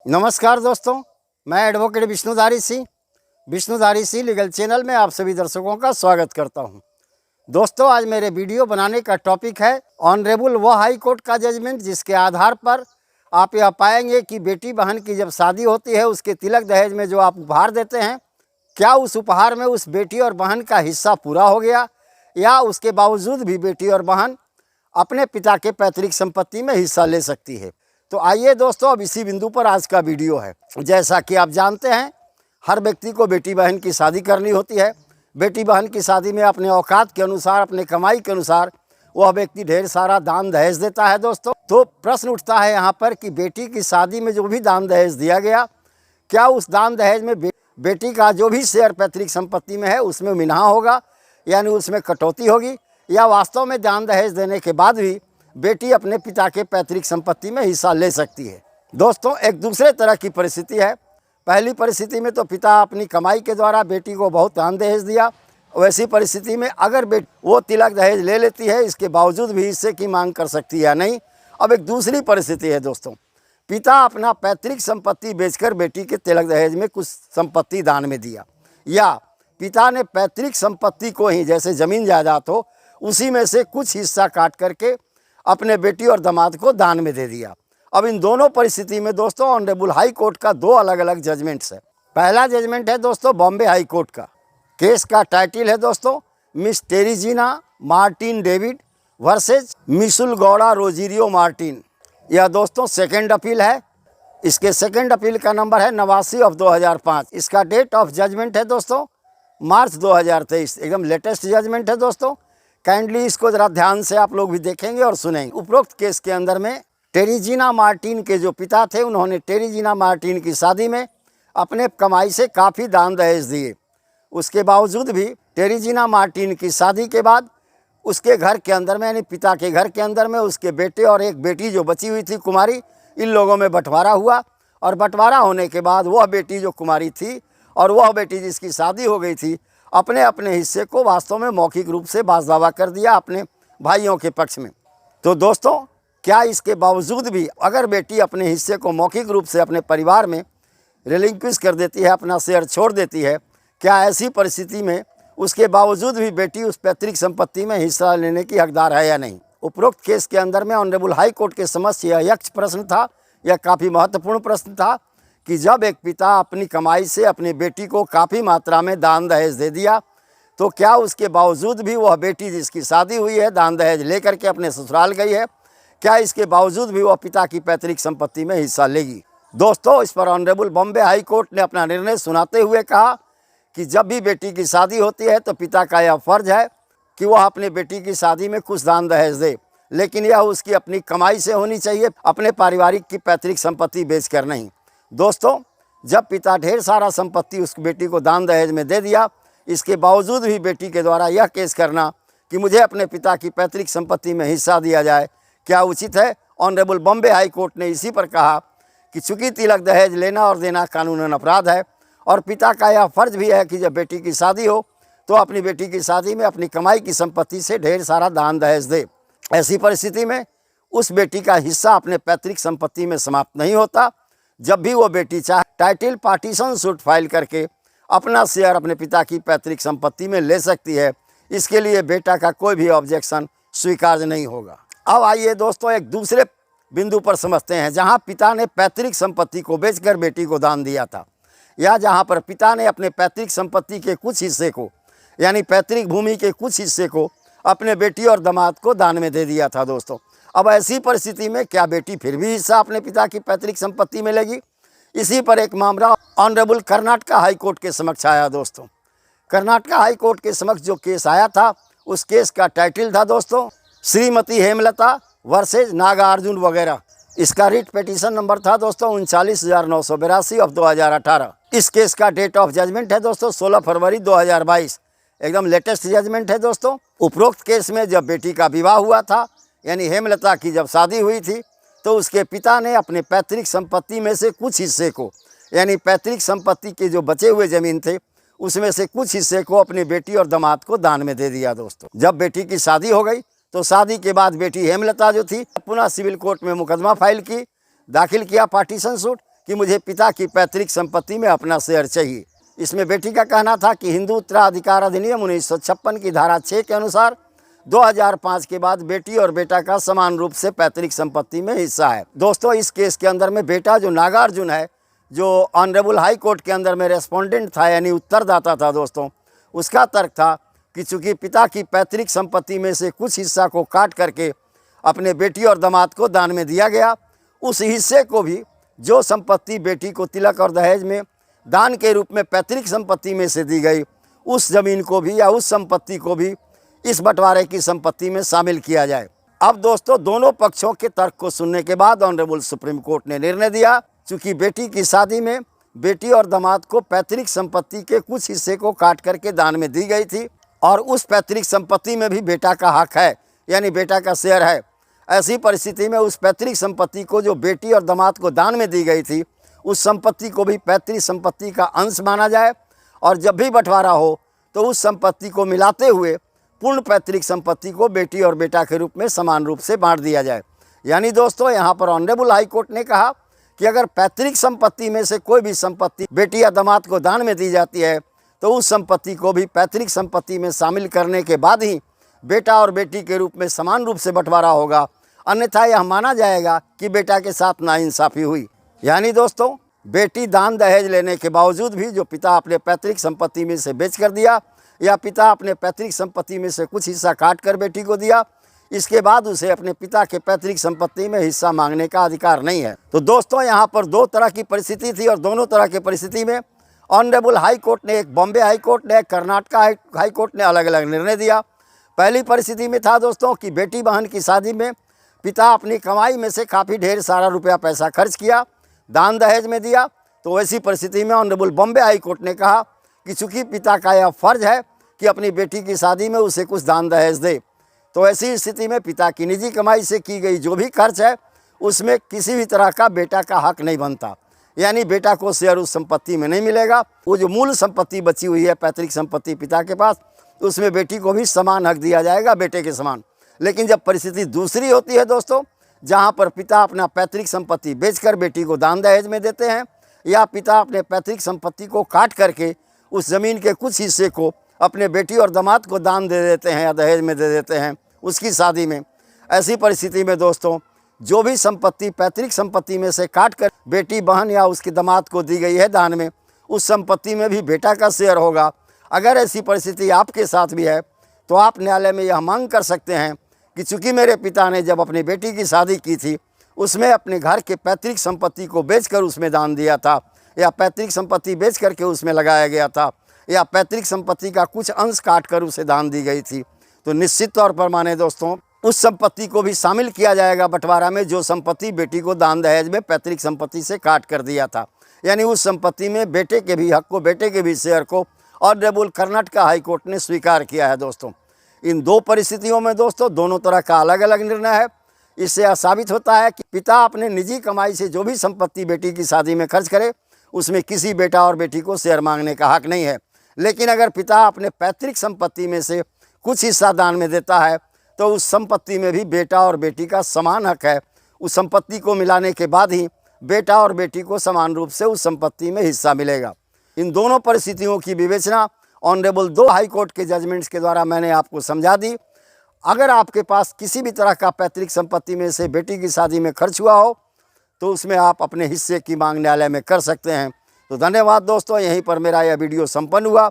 नमस्कार दोस्तों, मैं advocate Vishnudhari Singh legal channel में आप सभी दर्शकों का स्वागत करता हूं। दोस्तों, आज मेरे वीडियो बनाने का टॉपिक है ऑनरेबल वो हाई कोर्ट का जजमेंट जिसके आधार पर आप यह पाएंगे कि बेटी बहन की जब शादी होती है उसके तिलक दहेज में जो आप उपहार देते हैं, क्या उस उपहार में उस बेटी और बहन का हिस्सा पूरा हो गया या उसके बावजूद भी बेटी और बहन अपने पिता के पैतृक संपत्ति में हिस्सा ले सकती है। तो आइए दोस्तों, अब इसी बिंदु पर आज का वीडियो है। जैसा कि आप जानते हैं, हर व्यक्ति को बेटी बहन की शादी करनी होती है। बेटी बहन की शादी में अपने औकात के अनुसार, अपने कमाई के अनुसार वह व्यक्ति ढेर सारा दान दहेज देता है। दोस्तों, तो प्रश्न उठता है यहाँ पर कि बेटी की शादी में जो भी दान दहेज दिया गया, क्या उस दान दहेज में बेटी का जो भी शेयर पैतृक संपत्ति में है उसमें मिन्हा होगा, यानी उसमें कटौती होगी, या वास्तव में दान दहेज देने के बाद भी बेटी अपने पिता के पैतृक संपत्ति में हिस्सा ले सकती है। दोस्तों, एक दूसरे तरह की परिस्थिति है। पहली परिस्थिति में तो पिता अपनी कमाई के द्वारा बेटी को बहुत दान दहेज दिया। वैसी परिस्थिति में अगर बेटी वो तिलक दहेज ले लेती है, इसके बावजूद भी हिस्से की मांग कर सकती है या नहीं। अब एक दूसरी परिस्थिति है दोस्तों, पिता अपना पैतृक संपत्ति बेचकर बेटी के तिलक दहेज में कुछ संपत्ति दान में दिया, या पिता ने पैतृक संपत्ति को ही, जैसे जमीन जायदाद हो, उसी में से कुछ हिस्सा काट करके अपने बेटी और दामाद को दान में दे दिया। अब इन दोनों परिस्थिति में दोस्तों ऑनरेबल हाई कोर्ट का दो अलग अलग जजमेंट्स है। पहला जजमेंट है दोस्तों बॉम्बे हाई कोर्ट का। केस का टाइटल है दोस्तों miss Terezinha Martin David versus मिशुल गौड़ा रोजिरियो मार्टिन। यह दोस्तों सेकेंड अपील है। इसके सेकेंड अपील का नंबर है 89/2005। इसका डेट ऑफ जजमेंट है दोस्तों मार्च 2023। एकदम लेटेस्ट जजमेंट है दोस्तों। काइंडली इसको ज़रा ध्यान से आप लोग भी देखेंगे और सुनेंगे। उपरोक्त केस के अंदर में टेरिजीना मार्टिन के जो पिता थे, उन्होंने टेरिजीना मार्टिन की शादी में अपने कमाई से काफ़ी दान दहेज दिए। उसके बावजूद भी टेरिजीना मार्टिन की शादी के बाद उसके घर के अंदर में, यानी पिता के घर के अंदर में, उसके बेटे और एक बेटी जो बची हुई थी कुमारी, इन लोगों में बंटवारा हुआ। और बंटवारा होने के बाद वह बेटी जो कुमारी थी और वह बेटी जिसकी शादी हो गई थी, अपने अपने हिस्से को वास्तव में मौखिक रूप से बाज़ दावा कर दिया अपने भाइयों के पक्ष में। तो दोस्तों, क्या इसके बावजूद भी अगर बेटी अपने हिस्से को मौखिक रूप से अपने परिवार में रिलिंक्विश कर देती है, अपना शेयर छोड़ देती है, क्या ऐसी परिस्थिति में उसके बावजूद भी बेटी उस पैतृक संपत्ति में हिस्सा लेने की हकदार है या नहीं? उपरोक्त केस के अंदर में ऑनरेबल हाई कोर्ट के समक्ष यह यक्ष प्रश्न था, यह काफ़ी महत्वपूर्ण प्रश्न था कि जब एक पिता अपनी कमाई से अपनी बेटी को काफ़ी मात्रा में दान दहेज दे दिया, तो क्या उसके बावजूद भी वह बेटी जिसकी शादी हुई है, दान दहेज लेकर के अपने ससुराल गई है, क्या इसके बावजूद भी वह पिता की पैतृक संपत्ति में हिस्सा लेगी? दोस्तों, इस पर ऑनरेबल बॉम्बे हाई कोर्ट ने अपना निर्णय सुनाते हुए कहा कि जब भी बेटी की शादी होती है तो पिता का यह फर्ज है कि वह अपनी बेटी की शादी में कुछ दान दहेज दे, लेकिन यह उसकी अपनी कमाई से होनी चाहिए, अपने पारिवारिक की पैतृक संपत्ति बेचकर नहीं। दोस्तों, जब पिता ढेर सारा संपत्ति उस बेटी को दान दहेज में दे दिया, इसके बावजूद भी बेटी के द्वारा यह केस करना कि मुझे अपने पिता की पैतृक संपत्ति में हिस्सा दिया जाए, क्या उचित है? ऑनरेबल बॉम्बे हाई कोर्ट ने इसी पर कहा कि चूँकि तिलक दहेज लेना और देना कानूनन अपराध है और पिता का यह फर्ज भी है कि जब बेटी की शादी हो तो अपनी बेटी की शादी में अपनी कमाई की संपत्ति से ढेर सारा दान दहेज दे। ऐसी परिस्थिति में उस बेटी का हिस्सा अपने पैतृक संपत्ति में समाप्त नहीं होता। जब भी वो बेटी चाहे टाइटल पार्टीशन सूट फाइल करके अपना शेयर अपने पिता की पैतृक संपत्ति में ले सकती है। इसके लिए बेटा का कोई भी ऑब्जेक्शन स्वीकार्य नहीं होगा। अब आइए दोस्तों, एक दूसरे बिंदु पर समझते हैं जहां पिता ने पैतृक संपत्ति को बेचकर बेटी को दान दिया था, या जहां पर पिता ने अपने पैतृक संपत्ति के कुछ हिस्से को, यानी पैतृक भूमि के कुछ हिस्से को अपने बेटी और दामाद को दान में दे दिया था। दोस्तों, अब ऐसी परिस्थिति में क्या बेटी फिर भी हिस्सा अपने पिता की पैतृक संपत्ति में लेगी? इसी पर एक मामला ऑनरेबल कर्नाटका हाई कोर्ट के समक्ष आया। दोस्तों, कर्नाटका हाई कोर्ट के समक्ष जो केस आया था, उस केस का टाइटल था दोस्तों श्रीमती हेमलता वर्सेज नागार्जुन वगैरह। इसका रिट पिटीशन नंबर था दोस्तों 39,982/2018। इस केस का डेट ऑफ जजमेंट है दोस्तों 16 फरवरी 2022। एकदम लेटेस्ट जजमेंट है दोस्तों। उपरोक्त केस में जब बेटी का विवाह हुआ था, यानी हेमलता की जब शादी हुई थी, तो उसके पिता ने अपने पैतृक संपत्ति में से कुछ हिस्से को, यानी पैतृक संपत्ति के जो बचे हुए ज़मीन थे उसमें से कुछ हिस्से को अपनी बेटी और दामाद को दान में दे दिया। दोस्तों, जब बेटी की शादी हो गई तो शादी के बाद बेटी हेमलता जो थी पुनः सिविल कोर्ट में मुकदमा फाइल की, दाखिल किया पार्टीशन सूट कि मुझे पिता की पैतृक संपत्ति में अपना शेयर चाहिए। इसमें बेटी का कहना था कि हिंदू उत्तराधिकार अधिनियम 1956 की धारा 6 के अनुसार 2005 के बाद बेटी और बेटा का समान रूप से पैतृक संपत्ति में हिस्सा है। दोस्तों, इस केस के अंदर में बेटा जो नागार्जुन है, जो ऑनरेबल हाई कोर्ट के अंदर में रेस्पोंडेंट था यानी उत्तरदाता था दोस्तों, उसका तर्क था कि चूंकि पिता की पैतृक संपत्ति में से कुछ हिस्सा को काट करके अपने बेटी और दामाद को दान में दिया गया, उस हिस्से को भी जो संपत्ति बेटी को तिलक और दहेज में दान के रूप में पैतृक संपत्ति में से दी गई, उस जमीन को भी या उस संपत्ति को भी इस बंटवारे की संपत्ति में शामिल किया जाए। अब दोस्तों, दोनों पक्षों के तर्क को सुनने के बाद ऑनरेबल सुप्रीम कोर्ट ने निर्णय दिया, चूंकि बेटी की शादी में बेटी और दामाद को पैतृक संपत्ति के कुछ हिस्से को काट करके दान में दी गई थी और उस पैतृक संपत्ति में भी बेटा का हक है, यानी बेटा का शेयर है। ऐसी परिस्थिति में उस पैतृक संपत्ति को जो बेटी और दामाद को दान में दी गई थी, उस संपत्ति को भी पैतृक संपत्ति का अंश माना जाए और जब भी बंटवारा हो तो उस संपत्ति को मिलाते हुए पूर्ण पैतृक संपत्ति को बेटी और बेटा के रूप में समान रूप से बांट दिया जाए। यानी दोस्तों, यहाँ पर ऑनरेबल हाई कोर्ट ने कहा कि अगर पैतृक संपत्ति में से कोई भी संपत्ति बेटी या दामाद को दान में दी जाती है तो उस संपत्ति को भी पैतृक संपत्ति में शामिल करने के बाद ही बेटा और बेटी के रूप में समान रूप से बंटवारा होगा, अन्यथा यह माना जाएगा कि बेटा के साथ नाइंसाफ़ी हुई। यानी दोस्तों, बेटी दान दहेज लेने के बावजूद भी जो पिता अपने पैतृक संपत्ति में से बेच कर दिया या पिता अपने पैतृक संपत्ति में से कुछ हिस्सा काट कर बेटी को दिया, इसके बाद उसे अपने पिता के पैतृक संपत्ति में हिस्सा मांगने का अधिकार नहीं है। तो दोस्तों, यहाँ पर दो तरह की परिस्थिति थी और दोनों तरह की परिस्थिति में ऑनरेबल हाई कोर्ट ने, एक बॉम्बे हाई कोर्ट ने, एक कर्नाटका हाई कोर्ट ने अलग अलग निर्णय दिया। पहली परिस्थिति में था दोस्तों कि बेटी बहन की शादी में पिता अपनी कमाई में से काफ़ी ढेर सारा रुपया पैसा खर्च किया, दान दहेज में दिया। तो ऐसी परिस्थिति में ऑनरेबल बॉम्बे हाई कोर्ट ने कहा कि चूंकि पिता का यह फर्ज है कि अपनी बेटी की शादी में उसे कुछ दान दहेज दे, तो ऐसी स्थिति में पिता की निजी कमाई से की गई जो भी खर्च है उसमें किसी भी तरह का बेटा का हक नहीं बनता, यानी बेटा को शेयर उस संपत्ति में नहीं मिलेगा। वो जो मूल संपत्ति बची हुई है पैतृक संपत्ति पिता के पास, उसमें बेटी को भी समान हक दिया जाएगा बेटे के समान। लेकिन जब परिस्थिति दूसरी होती है दोस्तों, जहाँ पर पिता अपना पैतृक संपत्ति बेचकर बेटी को दान दहेज में देते हैं या पिता अपने पैतृक संपत्ति को काट करके उस ज़मीन के कुछ हिस्से को अपने बेटी और दामाद को दान दे देते हैं या दहेज में दे देते हैं उसकी शादी में, ऐसी परिस्थिति में दोस्तों जो भी संपत्ति पैतृक संपत्ति में से काट कर बेटी बहन या उसके दामाद को दी गई है दान में, उस संपत्ति में भी बेटा का शेयर होगा। अगर ऐसी परिस्थिति आपके साथ भी है तो आप न्यायालय में यह मांग कर सकते हैं कि चूंकि मेरे पिता ने जब अपनी बेटी की शादी की थी उसमें अपने घर के पैतृक संपत्ति को बेचकर उसमें दान दिया था या पैतृक संपत्ति बेच करके उसमें लगाया गया था या पैतृक संपत्ति का कुछ अंश काट कर उसे दान दी गई थी, तो निश्चित तौर पर माने दोस्तों उस संपत्ति को भी शामिल किया जाएगा बंटवारा में जो संपत्ति बेटी को दान दहेज में पैतृक संपत्ति से काट कर दिया था। यानी उस संपत्ति में बेटे के भी हक को, बेटे के भी शेयर को ऑनरेबल कर्नाटका हाई कोर्ट ने स्वीकार किया है। दोस्तों, इन दो परिस्थितियों में दोस्तों दोनों तरह का अलग अलग निर्णय है। इससे यह साबित होता है कि पिता अपने निजी कमाई से जो भी संपत्ति बेटी की शादी में खर्च करे उसमें किसी बेटा और बेटी को शेयर मांगने का हक नहीं है। लेकिन अगर पिता अपने पैतृक संपत्ति में से कुछ हिस्सा दान में देता है तो उस संपत्ति में भी बेटा और बेटी का समान हक है। उस संपत्ति को मिलाने के बाद ही बेटा और बेटी को समान रूप से उस संपत्ति में हिस्सा मिलेगा। इन दोनों परिस्थितियों की विवेचना ऑनरेबल दो हाई कोर्ट के जजमेंट्स के द्वारा मैंने आपको समझा दी। अगर आपके पास किसी भी तरह का पैतृक संपत्ति में से बेटी की शादी में खर्च हुआ हो तो उसमें आप अपने हिस्से की मांग न्यायालय में कर सकते हैं। तो धन्यवाद दोस्तों, यहीं पर मेरा यह वीडियो संपन्न हुआ।